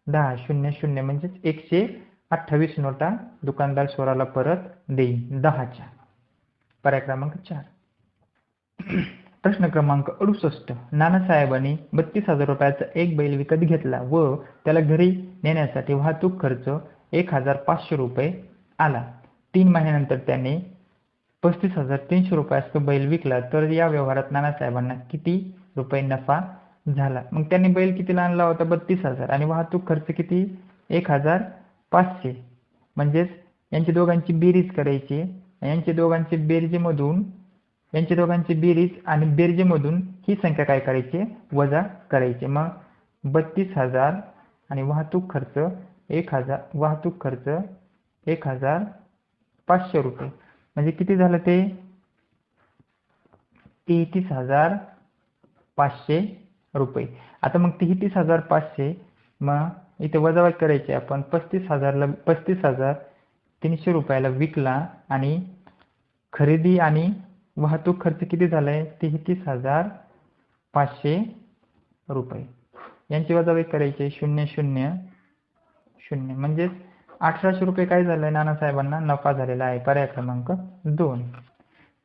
10, 0 0 म्हणजेच 128 नोटा दुकानदार स्वराला परत देईल 10च्या. पर्याय क्रमांक 4. प्रश्न क्रमांक 68. नानासाहेबांनी 32,000 रुपयाचा एक बैल विकत घेतला व त्याला घरी नेण्यासाठी वाहतूक खर्च 1,500 रुपये आला. 3 महिन्यानंतर त्याने 35,300 रुपयास तो बैल विकला, तर या व्यवहारात नानासाहेबांना किती रुपये नफा झाला? मग त्यांनी बैल कितीला आणला होता? 32,000 आणि वाहतूक खर्च किती? 1,500. म्हणजेच यांची दोघांची बेरीज करायची. यांची दोघांची बेरीज आणि बेरजेमधून ही संख्या काय करायची, वजा करायची. मग 32,000 आणि वाहतूक खर्च 1,500 रुपये म्हणजे किती झालं ते 33,500 रुपये. आता मग 33,500 मग इथे वजाबाकी करायची आपण. 35,300 रुपयाला विकला आणि खरेदी आणि वाहतूक खर्च किती झालाय 33,500 रुपये. यांची वजाबाकी करायची 0 0 0 म्हणजेच 1,800 रुपये काय झालंय नानासाहेबांना नफा झालेला आहे. पर्याय क्रमांक 2.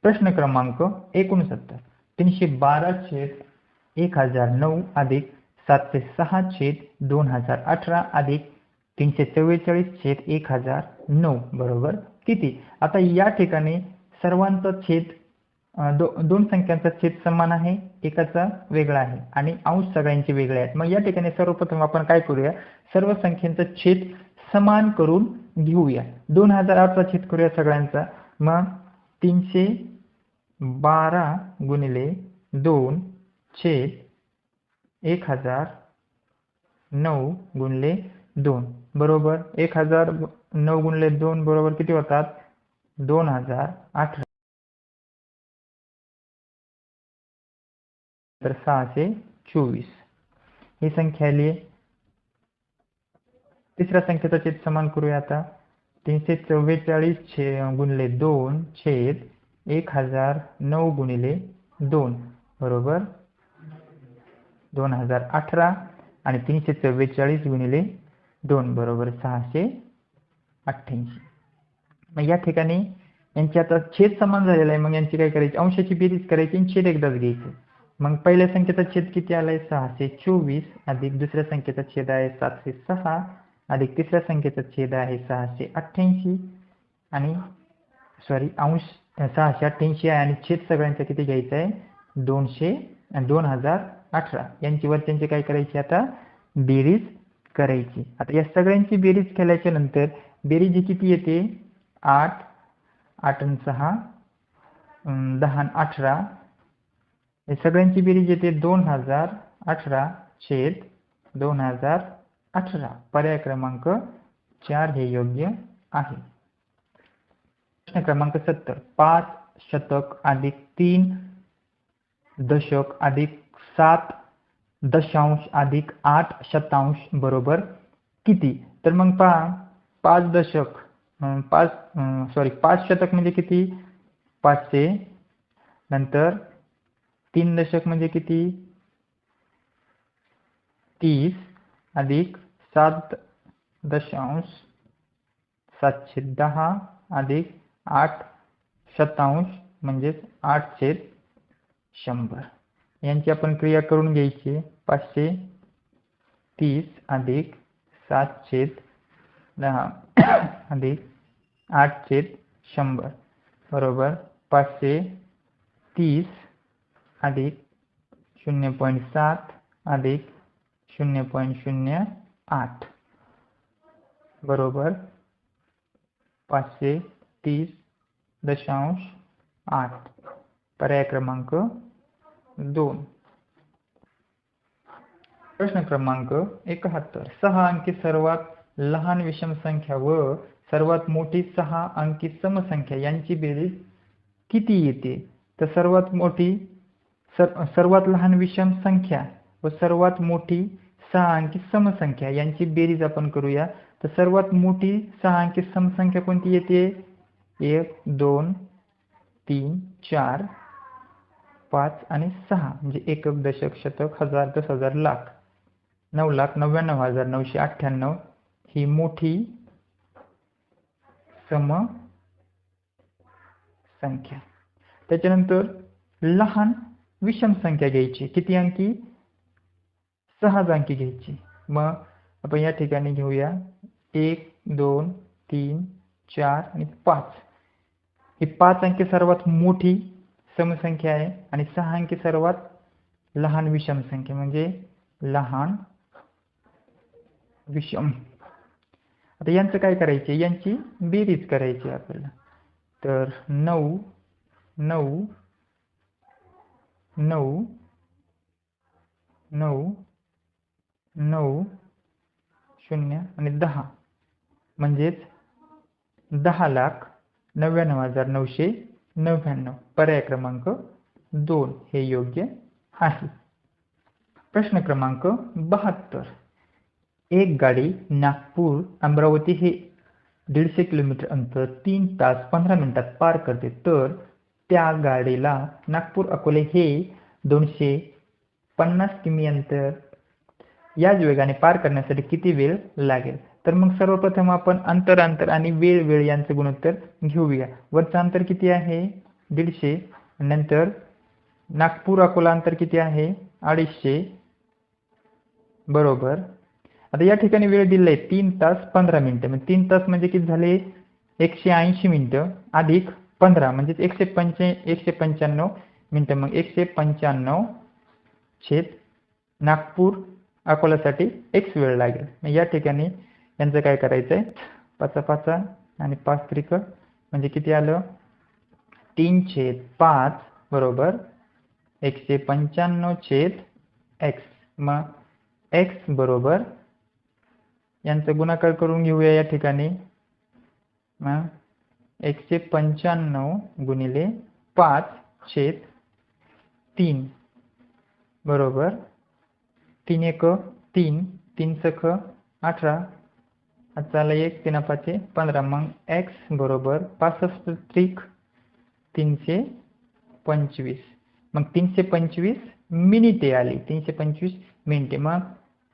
प्रश्न क्रमांक 69. 312/1009 अधिक 706/2018 अधिक 344/1009 बरोबर किती. आता या ठिकाणी सर्वांचा छेद दोन संख्यांचा छेद समान आहे, एकाचा वेगळा आहे आणि अंश सगळ्यांचे वेगळे आहेत. मग या ठिकाणी सर्वप्रथम आपण काय करूया, सर्व संख्यांचा छेद समान करून घेऊया. 2008 चा छेद करूया सगळ्यांचा. मग 312 गुणिले 2 छेद 1009 गुणिले 2 बरोबर 1009 गुणिले 2 बरोबर किती होतात 2018 तर 624 ही संख्या आली. तिसऱ्या संख्येचा छेद समान करूया आता. 344 गुणिले 2 छेद 1009 गुणिले 2 बरोबर 2018 आणि 344 गुणिले 2 बरोबर 688. मग या ठिकाणी यांची आता छेद समान झालेला आहे. मग यांची काय करायची, अंशाची बेरीज करायची आणि छेद एकदाच घ्यायचे. मग पहिल्या संख्येचा छेद किती आलाय 624 अधिक दुसऱ्या संख्येचा छेद आहे 706 अधिक तिसऱ्या संख्येचा छेद आहे 688 आणि अंश 688 आहे आणि छेद सगळ्यांचा किती घ्यायचा आहे 2018. यांची वरच्यांची काय करायची आता बेरीज करायची. आता या सगळ्यांची बेरीज केल्याच्या नंतर बेरीज किती येते 8 8 आणि 6 10 आणि 18 या सगळ्यांची बेरीज येते 2018 छेद 2018. पर्याय क्रमांक 4 हे योग्य आहे. प्रश्न क्रमांक 70. 5 शतक अधिक 3 दशक अधिक 7 दशांश अधिक 8 शतांश बरोबर किती. तर मग पहा 5 शतक म्हणजे किती 500 नंतर 3 दशक म्हणजे किती 30 अधिक 7 दशांश 710 अधिक 8 शतांश म्हणजेच 8/100. यांची आपण क्रिया करून घ्यायची. 530 अधिक 7/10 अधिक 8/100 बरोबर 530 अधिक 0.7 अधिक 0.08 बरोबर 530.8. पर्याय क्रमांक 2. प्रश्न क्रमांक 71. 6 अंकी सर्वात लहान विषम संख्या व सर्वात मोठी 6 अंकी समसंख्या यांची बेरीज किती येते. तर सर्वात लहान विषम संख्या व सर्वात मोठी 6 अंकी समसंख्या यांची बेरीज आपण करूया. तर सर्वात मोठी 6 अंकी समसंख्या कोणती येते 1 2 3 4 5 आणि 6 म्हणजे एकक दशक शतक हजार 10,000 लाख 9,99,998 ही मोठी समसंख्या. त्याच्यानंतर लहान विषम संख्या घ्यायची. किती अंकी 6 अंकी घ्यायची. मग आपण या ठिकाणी घेऊया 1 2 3 4 आणि 5. ही 5 अंकी सर्वात मोठी समसंख्या आहे आणि 6 अंकी सर्वात लहान विषम संख्या म्हणजे लहान विषम. आता यांचं काय करायचे, यांची बेरीज करायची आपल्याला. तर 9 9 9 9 9 0 आणि 10 म्हणजेच 10,99,999. पर्याय क्रमांक 2 हे योग्य आहे. प्रश्न क्रमांक 72. एक गाडी नागपूर अमरावती हे 150 किलोमीटर अंतर 3 तास 15 मिनिटात पार करते, तर त्या गाडीला नागपूर अकोले हे 250 किमी अंतर याच वेगाने पार करण्यासाठी किती वेळ लागेल? तर मग सर्वप्रथम आपण अंतर आणि वेळ यांचे गुणोत्तर घेऊया. वरचं अंतर किती आहे? 150. नंतर नागपूर अकोला अंतर किती आहे? 250 बरोबर. आता या ठिकाणी वेळ दिलेला आहे 3 तास 15 मिनिटं. मग 3 तास म्हणजे किती झाले? 180 मिनिटं अधिक 15 म्हणजे 195 मिनिटं. मग 195 छेद नागपूर अकोलासाठी x वेळ लागेल. मग या ठिकाणी यांचं काय करायचं आहे? 5 5 आणि 5 त्रिक म्हणजे किती आलं? 3/5 बरोबर 195 छेद x. मग x बरोबर यांचा गुणाकार करून घेऊया या ठिकाणी. मग 195 गुणिले 5 छेद 3 बरोबर 3 1 3 3 सख 18 आला 1 3 5 15. मग x बरोबर 65 त्रिक 325. मग 325 मिनिटे आली. 325 मिनिटे. मग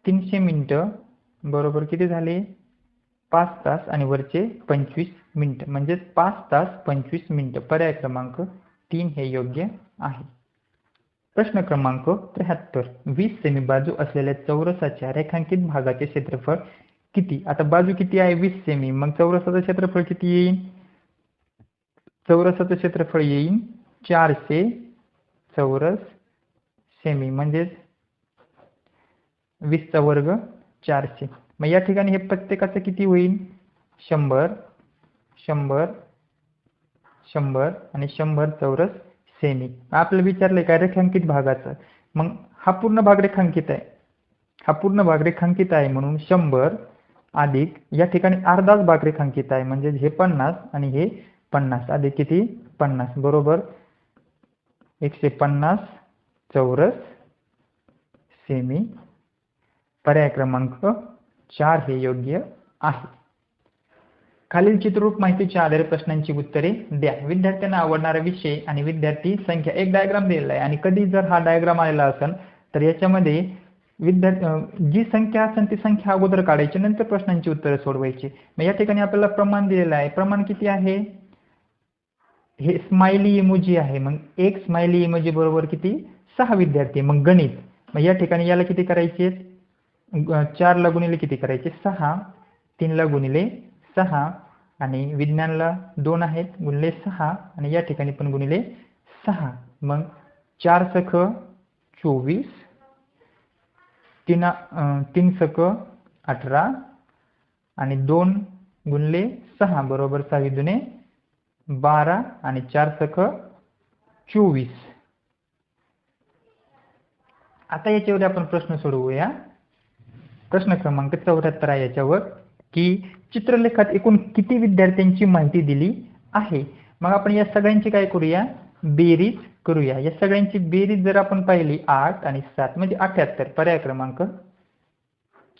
300 मिनिटं बरोबर किती झाले? 5 तास आणि वरचे 25 मिनिटं म्हणजे 5 तास 25 मिनिटं. पर्याय क्रमांक 3 हे योग्य आहे. प्रश्न क्रमांक 73. 20 सेमी बाजू असलेल्या चौरसाच्या रेखांकित भागाचे क्षेत्रफळ किती? आता बाजू किती आहे? 20 सेमी. मग चौरसाचं क्षेत्रफळ किती येईल? चौरसाचं क्षेत्रफळ येईल 400 चौरस सेमी म्हणजेच 20 चा वर्ग 400. मग या ठिकाणी हे प्रत्येकाचं किती होईल? 100 100 100 आणि 100 चौरस सेमी. आपल्याला विचारलंय काय? रेखांकित भागाचं. मग हा पूर्ण भाग रेखांकित आहे. हा पूर्ण भाग रेखांकित आहे म्हणून 100 अधिक या ठिकाणी अर्धाच भाग रेखांकित आहे म्हणजे हे 50 आणि हे 50 अधिक किती? 50 बरोबर 150 चौरस सेमी. पर्याय क्रमांक 4 हे योग्य आहे. खालील चित्ररूप माहितीच्या आधारे प्रश्नांची उत्तरे द्या. विद्यार्थ्यांना आवडणारा विषय आणि विद्यार्थी संख्या. एक डायग्राम दिलेला आहे आणि कधी जर हा डायग्राम आलेला असेल तर याच्यामध्ये जी संख्या असेल ती संख्या अगोदर काढायची, नंतर प्रश्नांची उत्तरे सोडवायची. मग या ठिकाणी आपल्याला प्रमाण दिलेलं आहे. प्रमाण किती आहे? हे स्माइली इमोजी आहे. मग एक स्माइली इमोजी बरोबर किती? 6 विद्यार्थी. मग गणित. मग या ठिकाणी याला किती करायचे? 4 ला गुणिले किती करायचे? 6. 3 ला गुणिले 6 आणि विज्ञानला 2 आहेत गुणिले 6 आणि या ठिकाणी पण गुणिले 6. मग 4 सख 24 3 सख 18 आणि 2 गुणिले 6 बरोबर 6 दुने 12 आणि 4 सख 24. आता याच्यावर आपण प्रश्न सोडवूया. प्रश्न क्रमांक 74 आहे याच्यावर की चित्रलेखात एकूण किती विद्यार्थ्यांची माहिती दिली आहे? मग आपण या सगळ्यांची काय करूया? बेरीज करूया. या सगळ्यांची बेरीज जर आपण पाहिली 8 आणि 7 म्हणजे 78. पर्याय क्रमांक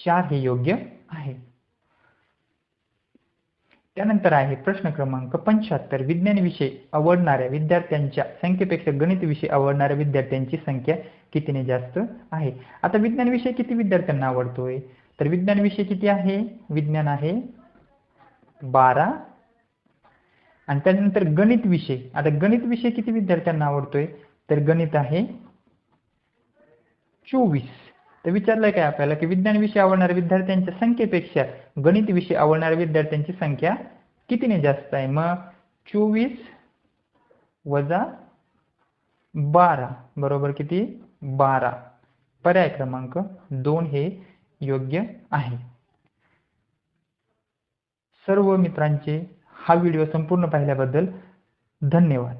4 हे योग्य आहे. त्यानंतर आहे प्रश्न क्रमांक 75. विज्ञान विषय आवडणाऱ्या विद्यार्थ्यांच्या संख्येपेक्षा गणित विषय आवडणाऱ्या विद्यार्थ्यांची संख्या कितीने जास्त आहे? आता विज्ञान विषय किती विद्यार्थ्यांना आवडतोय? तर विज्ञान विषय किती आहे? विज्ञान आहे 12 आणि त्यानंतर गणित विषय. आता गणित विषय किती विद्यार्थ्यांना आवडतोय? तर गणित आहे 24. तर विचारलंय काय आपल्याला की विज्ञान विषय आवडणाऱ्या विद्यार्थ्यांच्या संख्येपेक्षा गणित विषय आवडणाऱ्या विद्यार्थ्यांची संख्या कितीने जास्त आहे? मग 24 वजा 12 बरोबर किती? 12. पर्याय क्रमांक 2 हे योग्य आहे. सर्व मित्रांचे हा व्हिडिओ संपूर्ण पाहिल्याबद्दल धन्यवाद.